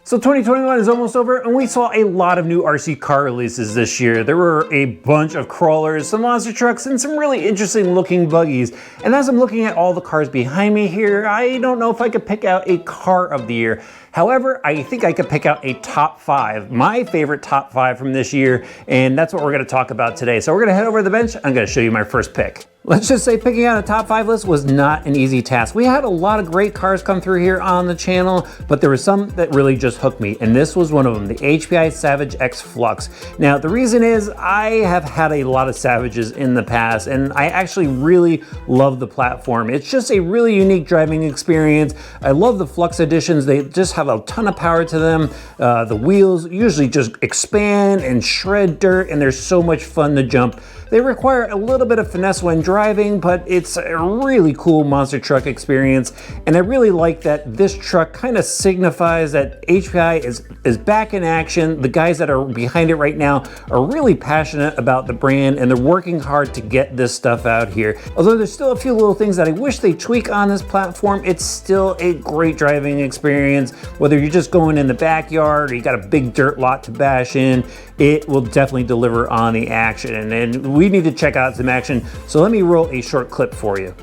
So 2021 is almost over and we saw a lot of new RC car releases this year. There were a bunch of crawlers, some monster trucks, and some really interesting looking buggies. And as I'm looking at all the cars behind me here, I don't know if I could pick out a car of the year. However, I think I could pick out a top 5, my favorite top 5 from this year, and that's what we're gonna talk about today. So we're gonna head over to the bench, I'm gonna show you my first pick. Let's just say picking out a top 5 list was not an easy task. We had a lot of great cars come through here on the channel, but there were some that really just hooked me, and this was one of them, the HPI Savage X Flux. Now, the reason is I have had a lot of Savages in the past, and I actually really love the platform. It's just a really unique driving experience. I love the Flux editions. They just have a ton of power to them. The wheels usually just expand and shred dirt, and they're so much fun to jump. They require a little bit of finesse when driving, but it's a really cool monster truck experience. And I really like that this truck kind of signifies that HPI is back in action. The guys that are behind it right now are really passionate about the brand and they're working hard to get this stuff out here. Although there's still a few little things that I wish they tweak on this platform, it's still a great driving experience. Whether you're just going in the backyard or you got a big dirt lot to bash in, it will definitely deliver on the action. And we need to check out some action. So let me roll a short clip for you.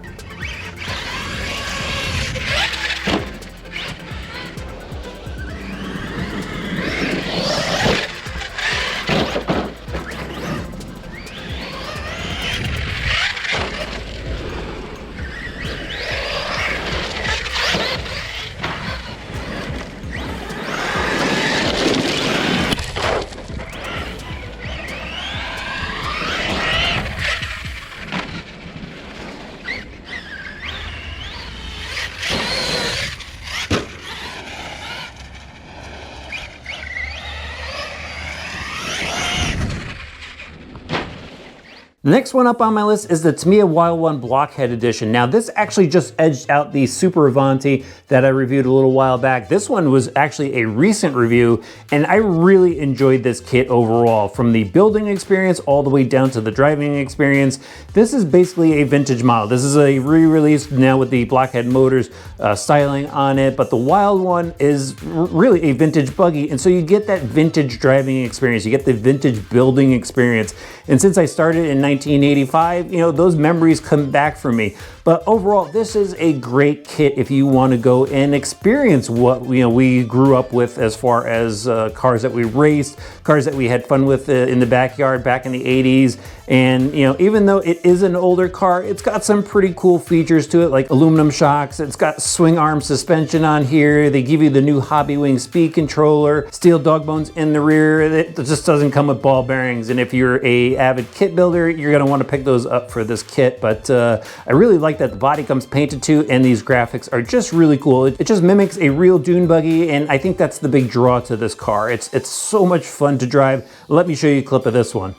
Next one up on my list is the Tamiya Wild One Blockhead edition. Now this actually just edged out the Super Avanti that I reviewed a little while back. This one was actually a recent review and I really enjoyed this kit overall. From the building experience all the way down to the driving experience. This is basically a vintage model. This is a re-release now with the Blockhead Motors styling on it, but the Wild One is really a vintage buggy, and so you get that vintage driving experience, you get the vintage building experience. And since I started in 1985, you know, those memories come back for me. But overall, this is a great kit if you want to go and experience what we grew up with as far as cars that we raced, cars that we had fun with in the backyard back in the 80s. And even though it is an older car, it's got some pretty cool features to it, like aluminum shocks. It's got swing arm suspension on here. They give you the new Hobbywing speed controller, steel dog bones in the rear. It just doesn't come with ball bearings. And if you're a avid kit builder, you're gonna want to pick those up for this kit. But I really like that the body comes painted too, and these graphics are just really cool. It just mimics a real dune buggy, and I think that's the big draw to this car. It's so much fun to drive. Let me show you a clip of this one.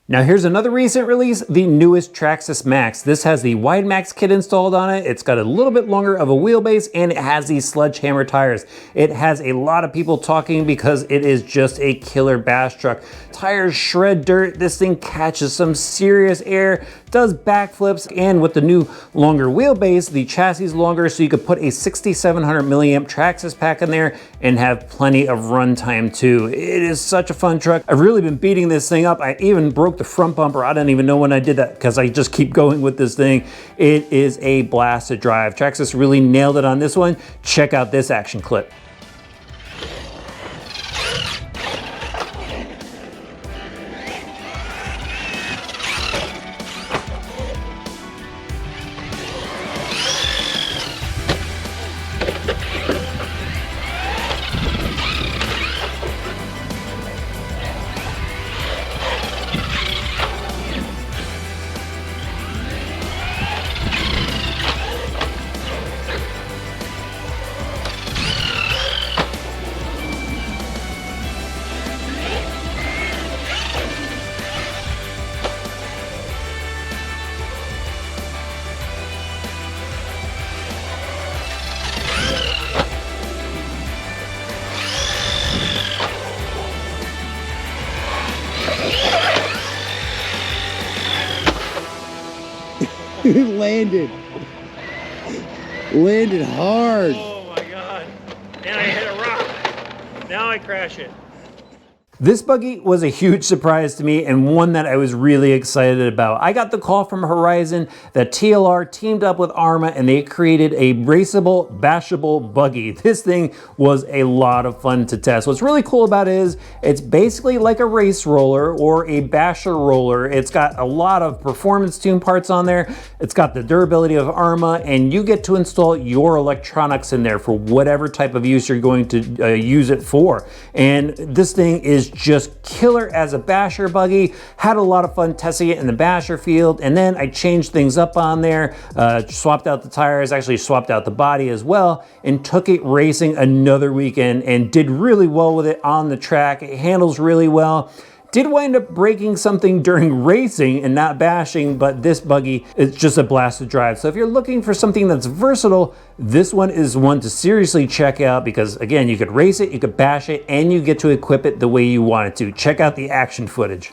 Now here's another recent release, the newest Traxxas Max. This has the Wide Max kit installed on it. It's got a little bit longer of a wheelbase and it has these sledgehammer tires. It has a lot of people talking because it is just a killer bash truck. Tires shred dirt. This thing catches some serious air, does backflips, and with the new longer wheelbase, the chassis is longer, so you could put a 6,700 milliamp Traxxas pack in there and have plenty of runtime too. It is such a fun truck. I've really been beating this thing up. I even broke the front bumper. I don't even know when I did that because I just keep going with this thing. It is a blast to drive. Traxxas really nailed it on this one. Check out this action clip. Landed hard. Oh my God. And I hit a rock. Now I crash it. This buggy was a huge surprise to me and one that I was really excited about. I got the call from Horizon that TLR teamed up with Arrma and they created a Braceable Bashable Buggy. This thing was a lot of fun to test. What's really cool about it is it's basically like a race roller or a basher roller. It's got a lot of performance tune parts on there. It's got the durability of Arrma, and you get to install your electronics in there for whatever type of use you're going to use it for. And this thing is just killer as a basher buggy. Had a lot of fun testing it in the basher field, and then I changed things up on there, swapped out the tires, actually swapped out the body as well, and took it racing another weekend and did really well with it on the track. It handles really well. Did wind up breaking something during racing and not bashing, but this buggy is just a blast to drive. So if you're looking for something that's versatile, this one is one to seriously check out because, again, you could race it, you could bash it, and you get to equip it the way you want it to. Check out the action footage.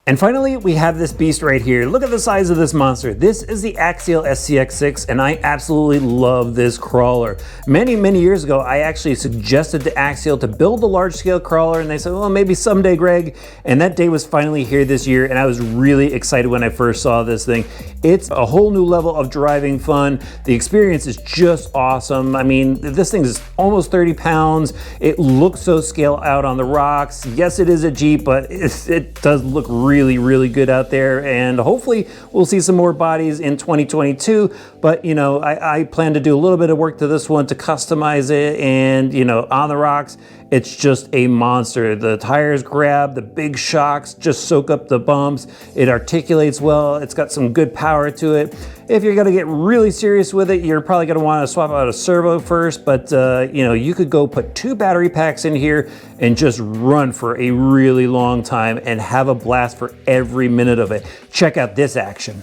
And finally, we have this beast right here. Look at the size of this monster. This is the Axial SCX, and I absolutely love this crawler. Many, many years ago, I actually suggested to Axial to build a large-scale crawler, and they said, well, maybe someday, Greg. And that day was finally here this year, and I was really excited when I first saw this thing. It's a whole new level of driving fun. The experience is just awesome. I mean, this thing is almost 30 pounds. It looks so scale out on the rocks. Yes, it is a Jeep, but it does look really good out there, and hopefully we'll see some more bodies in 2022. But you know, I plan to do a little bit of work to this one to customize it, and you know, on the rocks, it's just a monster. The tires grab, the big shocks just soak up the bumps. It articulates well. It's got some good power to it. If you're gonna get really serious with it, you're probably gonna wanna swap out a servo first, but you know, you could go put 2 battery packs in here and just run for a really long time and have a blast for every minute of it. Check out this action.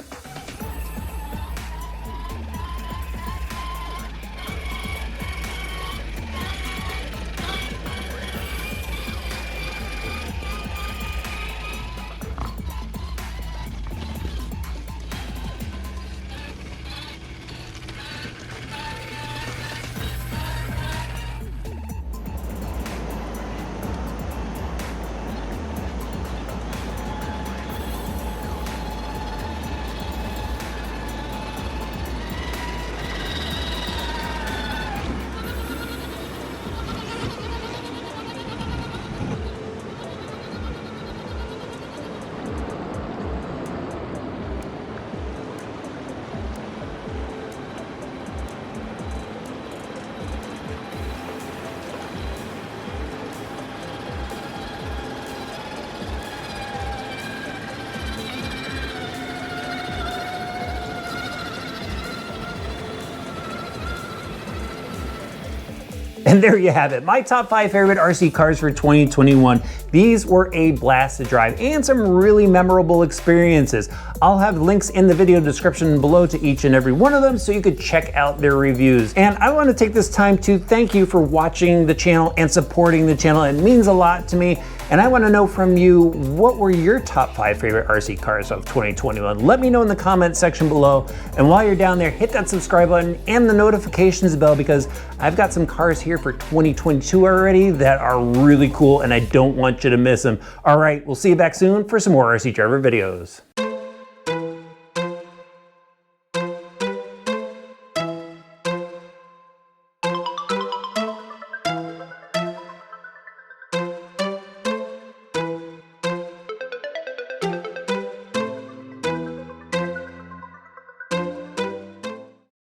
And there you have it, my top 5 favorite RC cars for 2021. These were a blast to drive and some really memorable experiences. I'll have links in the video description below to each and every one of them so you could check out their reviews. And I want to take this time to thank you for watching the channel and supporting the channel. It means a lot to me. And I want to know from you, what were your top 5 favorite RC cars of 2021? Let me know in the comment section below. And while you're down there, hit that subscribe button and the notifications bell, because I've got some cars here for 2022 already that are really cool and I don't want you to miss them. All right, we'll see you back soon for some more RC driver videos.